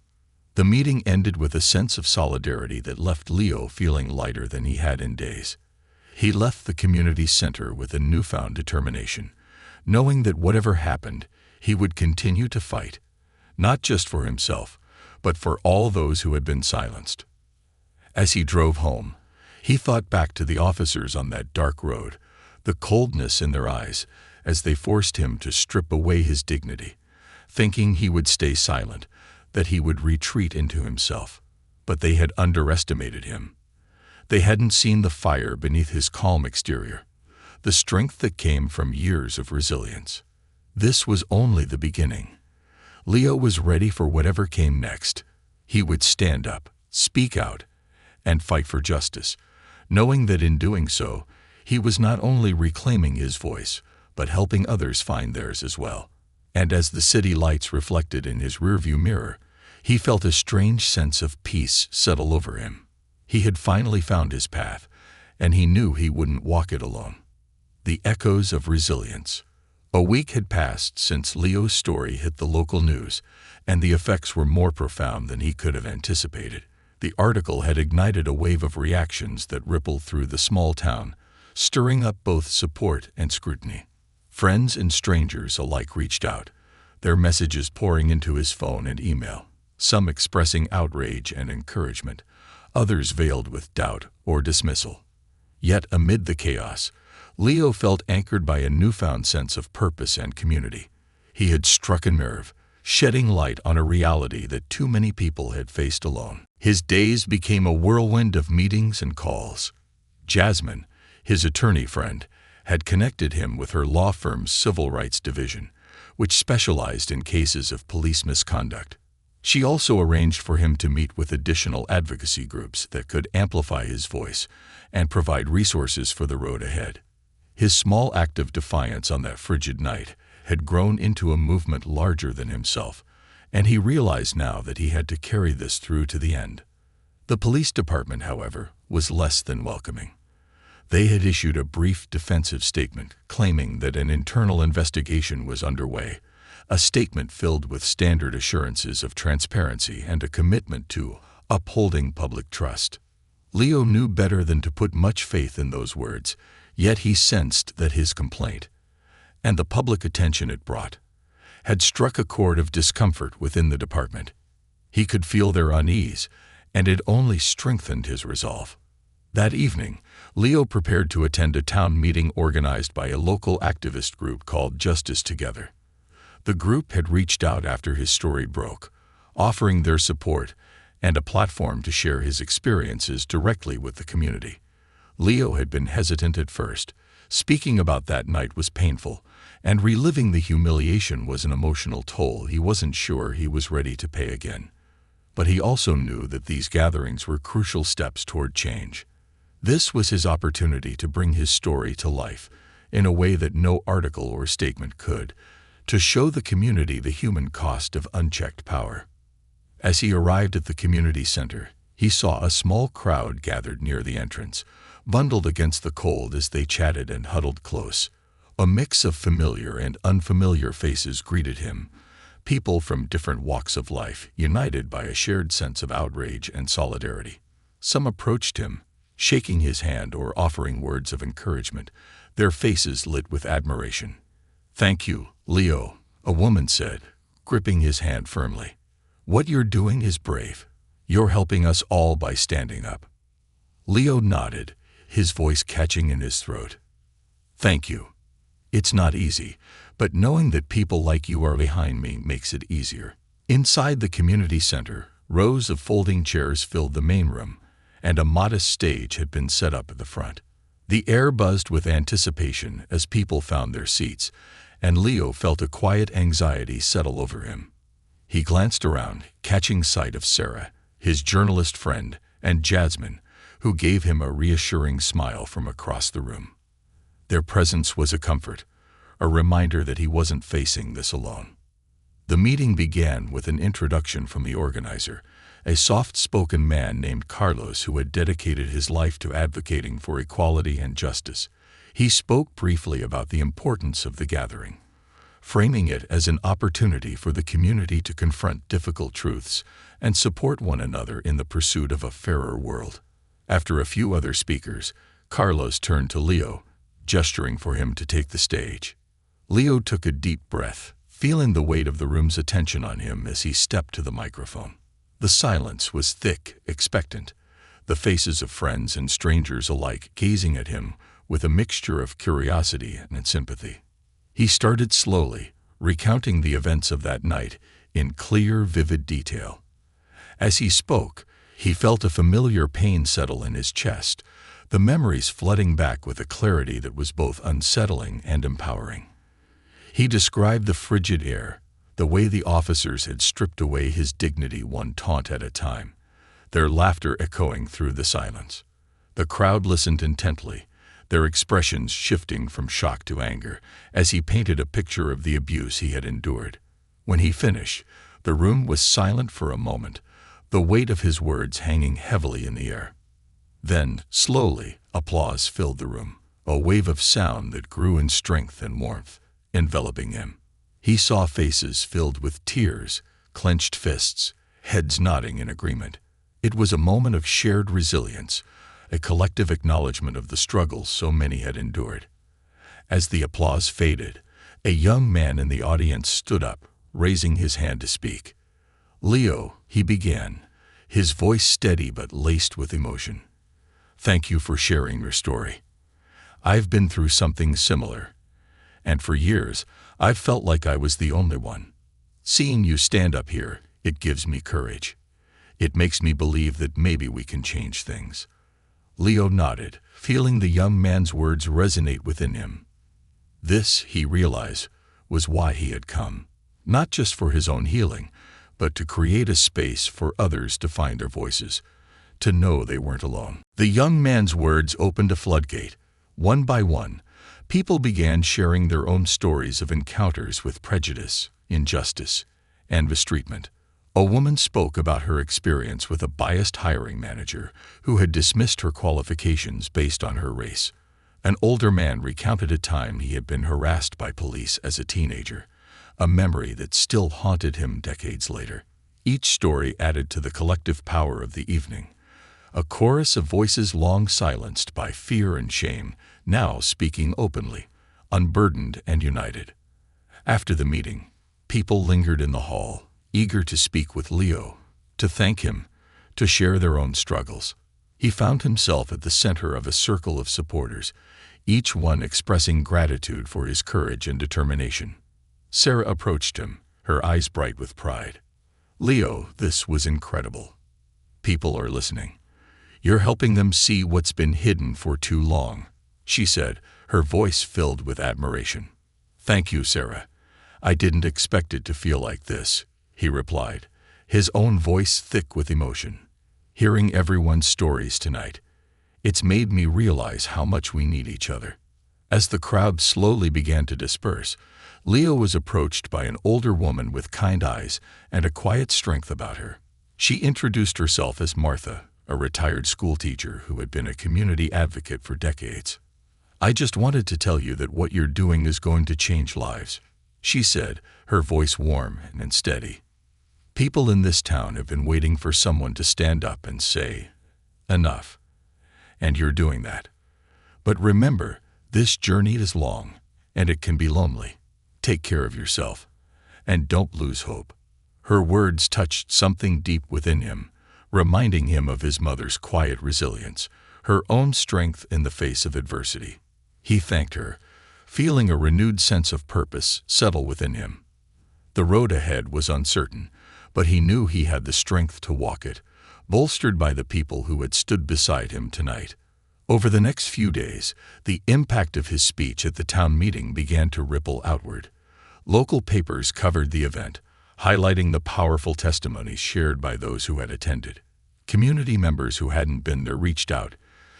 The meeting ended with a sense of solidarity that left Leo feeling lighter than he had in days. He left the community center with a newfound determination, knowing that whatever happened, he would continue to fight, not just for himself, but for all those who had been silenced. As he drove home, he thought back to the officers on that dark road, the coldness in their eyes as they forced him to strip away his dignity, thinking he would stay silent, that he would retreat into himself. But they had underestimated him. They hadn't seen the fire beneath his calm exterior, the strength that came from years of resilience. This was only the beginning. Leo was ready for whatever came next. He would stand up, speak out, and fight for justice, knowing that in doing so, he was not only reclaiming his voice, but helping others find theirs as well. And as the city lights reflected in his rearview mirror, he felt a strange sense of peace settle over him. He had finally found his path, and he knew he wouldn't walk it alone. The echoes of resilience. A week had passed since Leo's story hit the local news, and the effects were more profound than he could have anticipated. The article had ignited a wave of reactions that rippled through the small town, stirring up both support and scrutiny. Friends and strangers alike reached out, their messages pouring into his phone and email, some expressing outrage and encouragement, others veiled with doubt or dismissal. Yet amid the chaos, Leo felt anchored by a newfound sense of purpose and community. He had struck a nerve, shedding light on a reality that too many people had faced alone. His days became a whirlwind of meetings and calls. Jasmine, his attorney friend, had connected him with her law firm's civil rights division, which specialized in cases of police misconduct. She also arranged for him to meet with additional advocacy groups that could amplify his voice and provide resources for the road ahead. His small act of defiance on that frigid night had grown into a movement larger than himself, and he realized now that he had to carry this through to the end. The police department, however, was less than welcoming. They had issued a brief defensive statement claiming that an internal investigation was underway, a statement filled with standard assurances of transparency and a commitment to upholding public trust. Leo knew better than to put much faith in those words, yet he sensed that his complaint, and the public attention it brought, had struck a chord of discomfort within the department. He could feel their unease, and it only strengthened his resolve. That evening, Leo prepared to attend a town meeting organized by a local activist group called Justice Together. The group had reached out after his story broke, offering their support and a platform to share his experiences directly with the community. Leo had been hesitant at first. Speaking about that night was painful, and reliving the humiliation was an emotional toll he wasn't sure he was ready to pay again. But he also knew that these gatherings were crucial steps toward change. This was his opportunity to bring his story to life in a way that no article or statement could, to show the community the human cost of unchecked power. As he arrived at the community center, he saw a small crowd gathered near the entrance, bundled against the cold as they chatted and huddled close. A mix of familiar and unfamiliar faces greeted him, people from different walks of life, united by a shared sense of outrage and solidarity. Some approached him, shaking his hand or offering words of encouragement, their faces lit with admiration. "Thank you, Leo," a woman said, gripping his hand firmly. "What you're doing is brave. You're helping us all by standing up." Leo nodded, his voice catching in his throat. "Thank you. It's not easy, but knowing that people like you are behind me makes it easier." Inside the community center, rows of folding chairs filled the main room, and a modest stage had been set up at the front. The air buzzed with anticipation as people found their seats, and Leo felt a quiet anxiety settle over him. He glanced around, catching sight of Sarah, his journalist friend, and Jasmine, who gave him a reassuring smile from across the room. Their presence was a comfort. a reminder that he wasn't facing this alone. The meeting began with an introduction from the organizer, a soft-spoken man named Carlos who had dedicated his life to advocating for equality and justice. He spoke briefly about the importance of the gathering, framing it as an opportunity for the community to confront difficult truths and support one another in the pursuit of a fairer world. After a few other speakers, Carlos turned to Leo, gesturing for him to take the stage. Leo took a deep breath, feeling the weight of the room's attention on him as he stepped to the microphone. The silence was thick, expectant, the faces of friends and strangers alike gazing at him with a mixture of curiosity and sympathy. He started slowly, recounting the events of that night in clear, vivid detail. As he spoke, he felt a familiar pain settle in his chest, the memories flooding back with a clarity that was both unsettling and empowering. He described the frigid air, the way the officers had stripped away his dignity one taunt at a time, their laughter echoing through the silence. The crowd listened intently, their expressions shifting from shock to anger as he painted a picture of the abuse he had endured. When he finished, the room was silent for a moment, the weight of his words hanging heavily in the air. Then, slowly, applause filled the room, a wave of sound that grew in strength and warmth, enveloping him. He saw faces filled with tears, clenched fists, heads nodding in agreement. It was a moment of shared resilience, a collective acknowledgement of the struggles so many had endured. As the applause faded, a young man in the audience stood up, raising his hand to speak. "Leo," he began, his voice steady but laced with emotion. "Thank you for sharing your story. I've been through something similar, and for years I've felt like I was the only one. Seeing you stand up here, it gives me courage. It makes me believe that maybe we can change things." Leo nodded, feeling the young man's words resonate within him. This, he realized, was why he had come, not just for his own healing, but to create a space for others to find their voices, to know they weren't alone. The young man's words opened a floodgate. One by one, people began sharing their own stories of encounters with prejudice, injustice, and mistreatment. A woman spoke about her experience with a biased hiring manager who had dismissed her qualifications based on her race. An older man recounted a time he had been harassed by police as a teenager, a memory that still haunted him decades later. Each story added to the collective power of the evening. A chorus of voices long silenced by fear and shame, now speaking openly, unburdened and united. After the meeting, people lingered in the hall, eager to speak with Leo, to thank him, to share their own struggles. He found himself at the center of a circle of supporters, each one expressing gratitude for his courage and determination. Sarah approached him, her eyes bright with pride. "Leo, this was incredible. People are listening. You're helping them see what's been hidden for too long," she said, her voice filled with admiration. "Thank you, Sarah. I didn't expect it to feel like this," he replied, his own voice thick with emotion. "Hearing everyone's stories tonight, it's made me realize how much we need each other." As the crowd slowly began to disperse, Leo was approached by an older woman with kind eyes and a quiet strength about her. She introduced herself as Martha, a retired schoolteacher who had been a community advocate for decades. "I just wanted to tell you that what you're doing is going to change lives," she said, her voice warm and steady. "People in this town have been waiting for someone to stand up and say, 'Enough.' And you're doing that. But remember, this journey is long, and it can be lonely. Take care of yourself, and don't lose hope." Her words touched something deep within him, reminding him of his mother's quiet resilience, her own strength in the face of adversity. He thanked her, feeling a renewed sense of purpose settle within him. The road ahead was uncertain, but he knew he had the strength to walk it, bolstered by the people who had stood beside him tonight. Over the next few days, the impact of his speech at the town meeting began to ripple outward. Local papers covered the event, highlighting the powerful testimonies shared by those who had attended. Community members who hadn't been there reached out,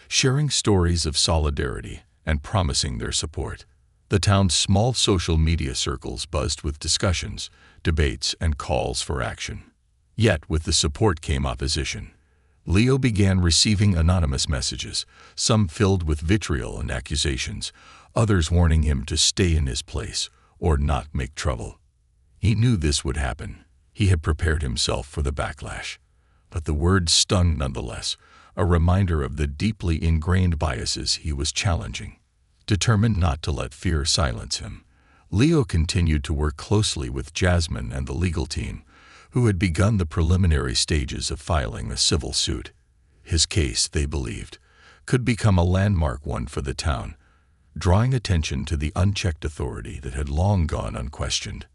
sharing stories of solidarity and promising their support. The town's small social media circles buzzed with discussions, debates, and calls for action. Yet, with the support came opposition. Leo began receiving anonymous messages, some filled with vitriol and accusations, others warning him to stay in his place or not make trouble. He knew this would happen. He had prepared himself for the backlash. But the words stung nonetheless, a reminder of the deeply ingrained biases he was challenging. Determined not to let fear silence him, Leo continued to work closely with Jasmine and the legal team, who had begun the preliminary stages of filing a civil suit. His case, they believed, could become a landmark one for the town, drawing attention to the unchecked authority that had long gone unquestioned.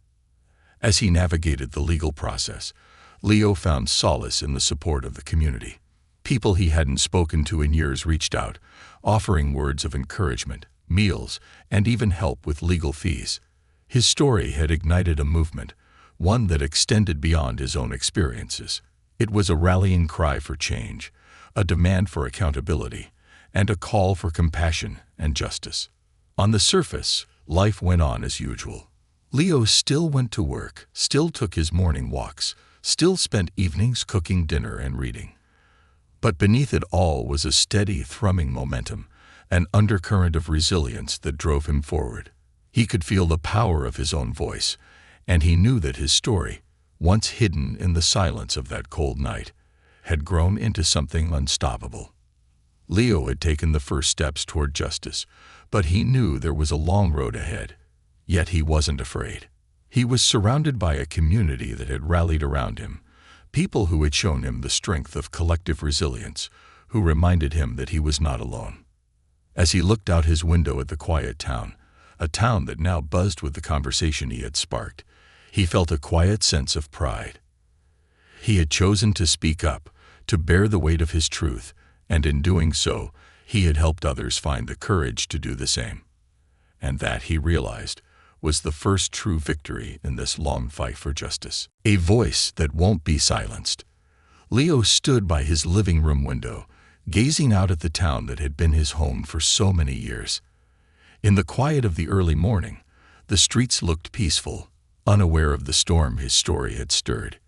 As he navigated the legal process, Leo found solace in the support of the community. People he hadn't spoken to in years reached out, offering words of encouragement, meals, and even help with legal fees. His story had ignited a movement, one that extended beyond his own experiences. It was a rallying cry for change, a demand for accountability, and a call for compassion and justice. On the surface, life went on as usual. Leo still went to work, still took his morning walks, still spent evenings cooking dinner and reading. But beneath it all was a steady, thrumming momentum, an undercurrent of resilience that drove him forward. He could feel the power of his own voice, and he knew that his story, once hidden in the silence of that cold night, had grown into something unstoppable. Leo had taken the first steps toward justice, but he knew there was a long road ahead. Yet he wasn't afraid. He was surrounded by a community that had rallied around him, people who had shown him the strength of collective resilience, who reminded him that he was not alone. As he looked out his window at the quiet town, a town that now buzzed with the conversation he had sparked, he felt a quiet sense of pride. He had chosen to speak up, to bear the weight of his truth, and in doing so, he had helped others find the courage to do the same. And that, he realized, was the first true victory in this long fight for justice. A voice that won't be silenced. Leo stood by his living room window, gazing out at the town that had been his home for so many years. In the quiet of the early morning, the streets looked peaceful, unaware of the storm his story had stirred.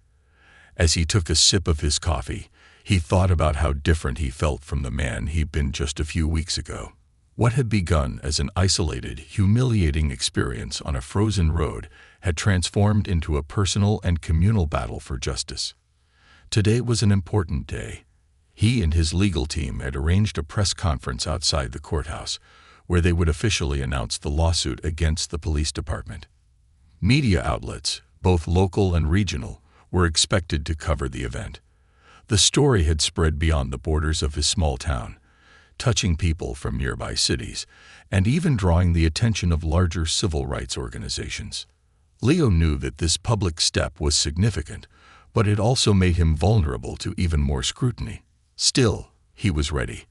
As he took a sip of his coffee, he thought about how different he felt from the man he'd been just a few weeks ago. What had begun as an isolated, humiliating experience on a frozen road had transformed into a personal and communal battle for justice. Today was an important day. He and his legal team had arranged a press conference outside the courthouse, where they would officially announce the lawsuit against the police department. Media outlets, both local and regional, were expected to cover the event. The story had spread beyond the borders of his small town, touching people from nearby cities, and even drawing the attention of larger civil rights organizations. Leo knew that this public step was significant, but it also made him vulnerable to even more scrutiny. Still, he was ready.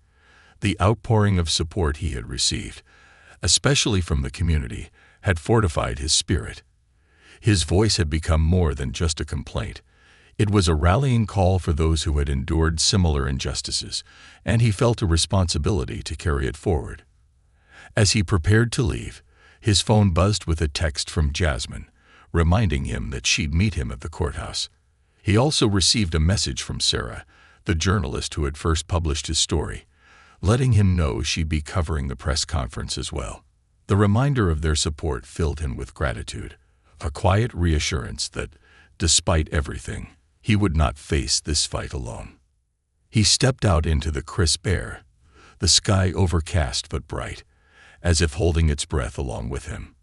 The outpouring of support he had received, especially from the community, had fortified his spirit. His voice had become more than just a complaint. It was a rallying call for those who had endured similar injustices, and he felt a responsibility to carry it forward. As he prepared to leave, his phone buzzed with a text from Jasmine, reminding him that she'd meet him at the courthouse. He also received a message from Sarah, the journalist who had first published his story, letting him know she'd be covering the press conference as well. The reminder of their support filled him with gratitude, a quiet reassurance that, despite everything, he would not face this fight alone. He stepped out into the crisp air, the sky overcast but bright, as if holding its breath along with him.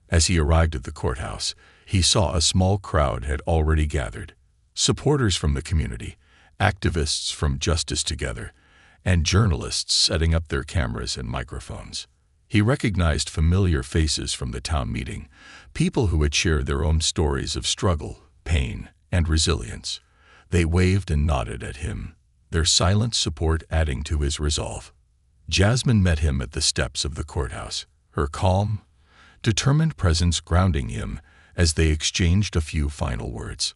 As he arrived at the courthouse, he saw a small crowd had already gathered, supporters from the community, activists from Justice Together, and journalists setting up their cameras and microphones. He recognized familiar faces from the town meeting, people who had shared their own stories of struggle, pain, and resilience. They waved and nodded at him, their silent support adding to his resolve. Jasmine met him at the steps of the courthouse, her calm, determined presence grounding him as they exchanged a few final words.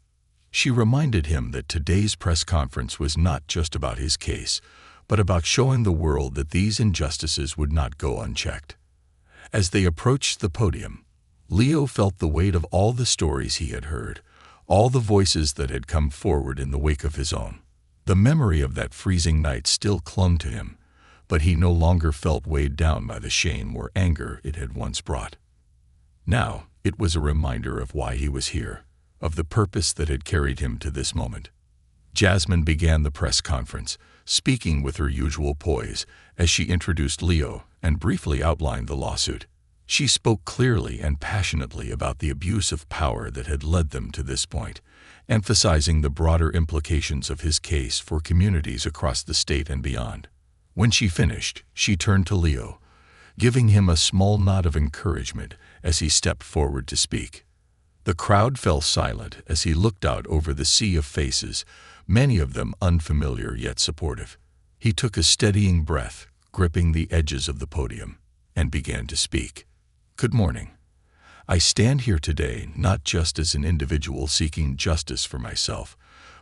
She reminded him that today's press conference was not just about his case, but about showing the world that these injustices would not go unchecked. As they approached the podium, Leo felt the weight of all the stories he had heard, all the voices that had come forward in the wake of his own. The memory of that freezing night still clung to him, but he no longer felt weighed down by the shame or anger it had once brought. Now, it was a reminder of why he was here, of the purpose that had carried him to this moment. Jasmine began the press conference, speaking with her usual poise as she introduced Leo and briefly outlined the lawsuit. She spoke clearly and passionately about the abuse of power that had led them to this point, emphasizing the broader implications of his case for communities across the state and beyond. When she finished, she turned to Leo, giving him a small nod of encouragement as he stepped forward to speak. The crowd fell silent as he looked out over the sea of faces, many of them unfamiliar yet supportive. He took a steadying breath, gripping the edges of the podium, and began to speak. "Good morning. I stand here today not just as an individual seeking justice for myself,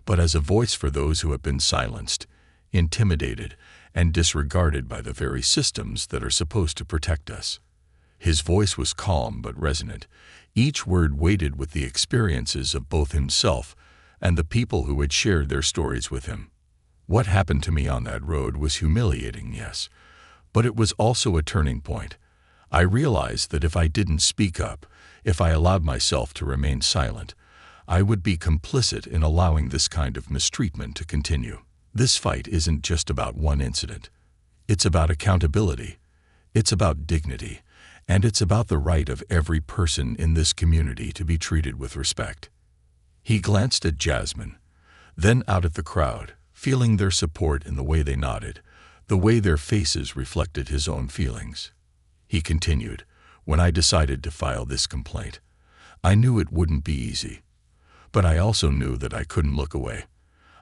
but as a voice for those who have been silenced, intimidated, and disregarded by the very systems that are supposed to protect us." His voice was calm but resonant, each word weighted with the experiences of both himself and the people who had shared their stories with him. What happened to me on that road was humiliating, yes, but it was also a turning point. I realized that if I didn't speak up, if I allowed myself to remain silent, I would be complicit in allowing this kind of mistreatment to continue. This fight isn't just about one incident. It's about accountability. It's about dignity. And it's about the right of every person in this community to be treated with respect. He glanced at Jasmine, then out at the crowd, feeling their support in the way they nodded, the way their faces reflected his own feelings. He continued, "When I decided to file this complaint, I knew it wouldn't be easy. But I also knew that I couldn't look away.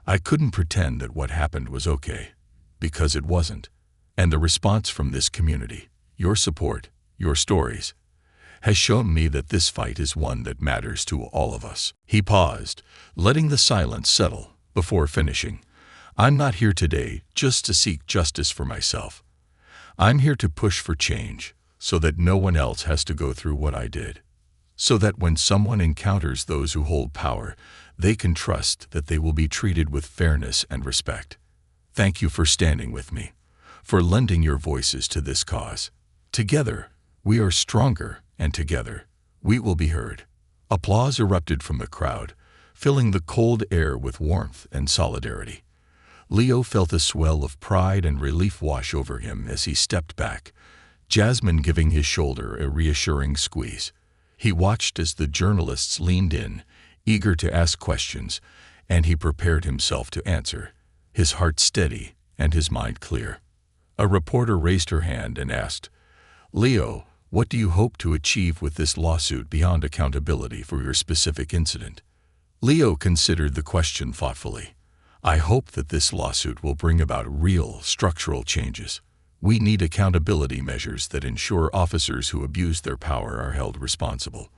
I couldn't pretend that what happened was okay, because it wasn't. And the response from this community, your support, your stories, has shown me that this fight is one that matters to all of us." He paused, letting the silence settle, before finishing. "I'm not here today just to seek justice for myself. I'm here to push for change, so that no one else has to go through what I did. So that when someone encounters those who hold power, they can trust that they will be treated with fairness and respect. Thank you for standing with me, for lending your voices to this cause. Together, we are stronger, and together, we will be heard." Applause erupted from the crowd, filling the cold air with warmth and solidarity. Leo felt a swell of pride and relief wash over him as he stepped back, Jasmine giving his shoulder a reassuring squeeze. He watched as the journalists leaned in, eager to ask questions, and he prepared himself to answer, his heart steady and his mind clear. A reporter raised her hand and asked, "Leo, what do you hope to achieve with this lawsuit beyond accountability for your specific incident?" Leo considered the question thoughtfully. "I hope that this lawsuit will bring about real, structural changes. We need accountability measures that ensure officers who abuse their power are held responsible.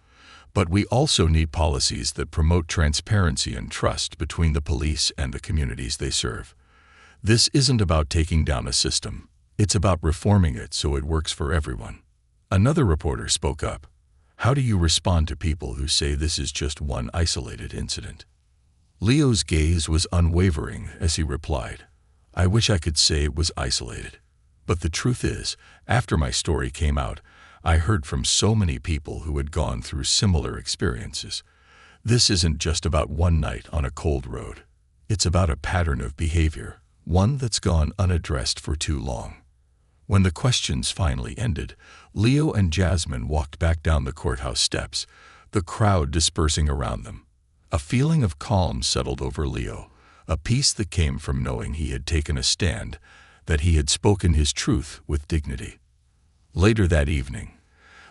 But we also need policies that promote transparency and trust between the police and the communities they serve. This isn't about taking down a system. It's about reforming it so it works for everyone." Another reporter spoke up. "How do you respond to people who say this is just one isolated incident?" Leo's gaze was unwavering as he replied, "I wish I could say it was isolated. But the truth is, after my story came out, I heard from so many people who had gone through similar experiences. This isn't just about one night on a cold road. It's about a pattern of behavior, one that's gone unaddressed for too long." When the questions finally ended, Leo and Jasmine walked back down the courthouse steps, the crowd dispersing around them. A feeling of calm settled over Leo, a peace that came from knowing he had taken a stand, that he had spoken his truth with dignity. Later that evening,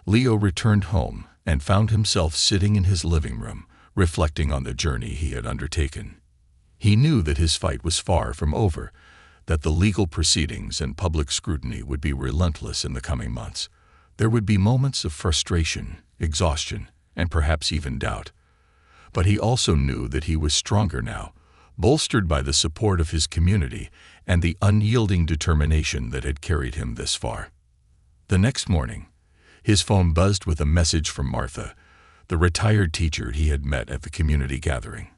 Leo returned home and found himself sitting in his living room, reflecting on the journey he had undertaken. He knew that his fight was far from over, that the legal proceedings and public scrutiny would be relentless in the coming months. There would be moments of frustration, exhaustion, and perhaps even doubt. But he also knew that he was stronger now, bolstered by the support of his community and the unyielding determination that had carried him this far. The next morning, His phone buzzed with a message from Martha, the retired teacher he had met at the community gathering.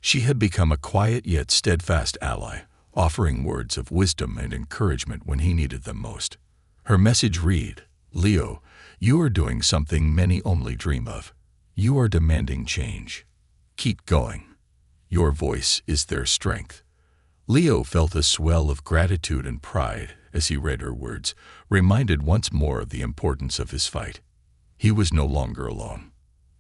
She had become a quiet yet steadfast ally, offering words of wisdom and encouragement when he needed them most. Her message read, "Leo, you are doing something many only dream of. You are demanding change. Keep going. Your voice is their strength." Leo felt a swell of gratitude and pride as he read her words, reminded once more of the importance of his fight. He was no longer alone.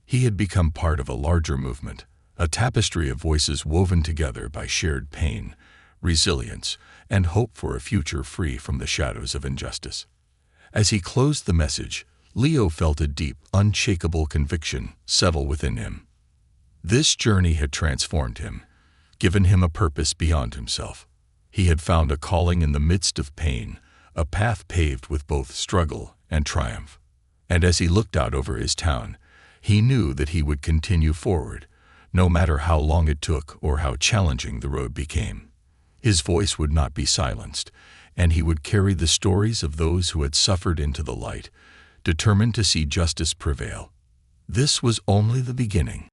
He had become part of a larger movement, a tapestry of voices woven together by shared pain, resilience, and hope for a future free from the shadows of injustice. As he closed the message, Leo felt a deep, unshakable conviction settle within him. This journey had transformed him, given him a purpose beyond himself. He had found a calling in the midst of pain, a path paved with both struggle and triumph. And as he looked out over his town, he knew that he would continue forward, no matter how long it took or how challenging the road became. His voice would not be silenced, and he would carry the stories of those who had suffered into the light, determined to see justice prevail. This was only the beginning.